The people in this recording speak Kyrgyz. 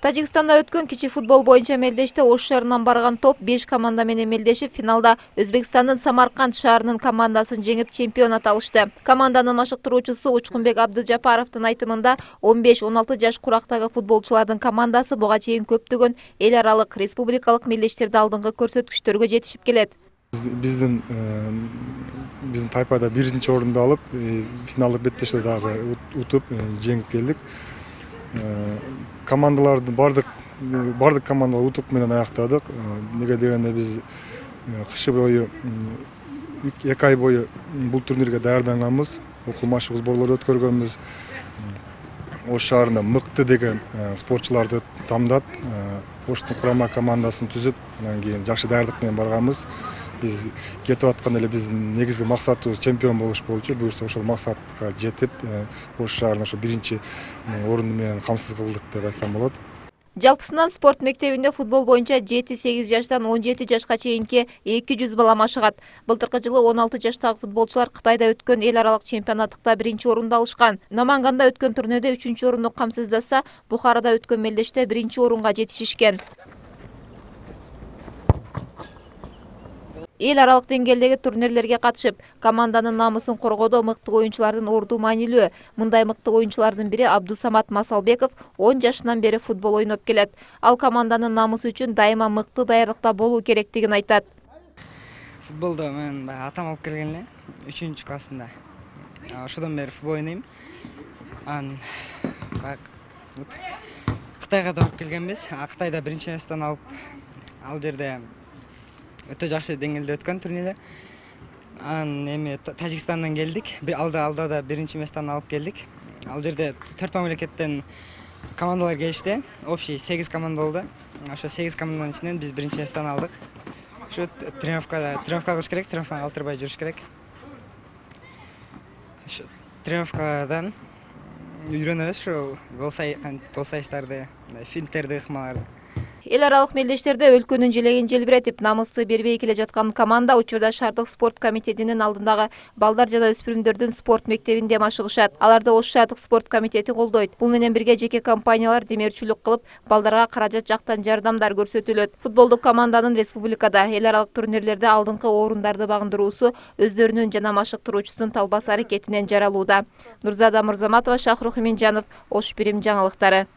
Тажикстанда өткөн кичи футбол боюнча мелдеште Ош шаарынан барган топ 5 команда менен мелдешип, финалда Өзбекстандын Самарканд шаарынын командасын жеңип чемпионат алышты. Команданын машыктыруучусу Учкунбек Абдыжапаровдун айтымында 15-16 жаш курактагы футболчулардын командасы буга чейин көптөгөн эл аралык республикалык мелдештерде алдыңкы көрсөткүчтөргө жетишип келет. Биздин тайпада биринчи орунду алып, финалдык беттеште дагы утуп жеңип келдик. Командалардын бардык командалар утук менен аяктадык. Неге дегенде биз кышы бою 2 ай бою бул турнирге даярданганбыз. Окулмаштык сборлор өткөргөнбүз. Ош шаарында мыкты деген спортчуларды тамдап, Оштун курама командасын түзүп, анан кийин жакшы даярдык менен барганбыз. Биз кетип атканда эле биздин негизги максатыбыз чемпион болуш болчу. Буюрса ошол максатка жетип, Ош шаарын ошо биринчи орунду менен камсыз кылдык деп айтсам болот. Жалпысынан спорт мектебинде футбол боюнча 7-8 жаштан 17 жашка чейинки 200 бала машыгат. Былтыркы жылы 16 жаштагы футболчулар Кытайда өткөн эл аралык чемпионаттыкта биринчи орунду алышкан. Наманганда өткөн турнирде 3-чү орунду камсыздаса, Бухарада өткөн мелдеште биринчи орунга жетишишкен. Эл аралык деңгээлдеги турнирлерге катышып, команданын намысын коргоодо мыкты оюнчулардын орду маанилүү. Мындай мыкты оюнчулардын бири Абдусамат Масалбеков 10 жашынан бери футбол ойноп келет. Ал команданын намысы үчүн дайыма мыкты даярдыкта болуу керектигин айтат. Футболдо мен атам алып келген эле 3-классында. Ошодон бери футбол ойнойм. Кытайга да барып келгенбиз. Кытайда биринчи месттен алып, ал жерде өтө жакшы деңгээлде өткөн турнирде. Эми Тажикстандан келдик. Алда да биринчи месттен алып келдик. Ал жерде 4 мамлекеттен командалар келишти. Общий 8 команда болду. Ошо 8 команданын ичинен биз биринчи месттен алдык. Ошо тренировка кылыш керек, тренировкага калтырбай жүрүш керек. Ошо тренировкадан үйрөнөбүз ушул гол сайыштарды, финттерди, ыкмаларды. Эл аралык мелдештерде өлкөнүн желегин желбиретип, намысты бербей келе жаткан команда учурда шаардык спорт комитетинин алдындагы балдар жана өспүрүмдөрдүн спорт мектебинде машыгышат. Аларды Ош шаардык спорт комитети колдойт. Бул менен бирге жеке компаниялар демеушчүлүк кылып, балдарга каражат жактан жардамдар көрсөтүлөт. Футболдук команданын республикада, эл аралык турнирлерде алдыңкы орундарды багындыруусу өздөрүнүн жана машыктыруучусунун талбас аракетинен жаралууда. Нурзада Мурзаматова, Шахрух Минжанов, Ош Бирим жаңылыктары.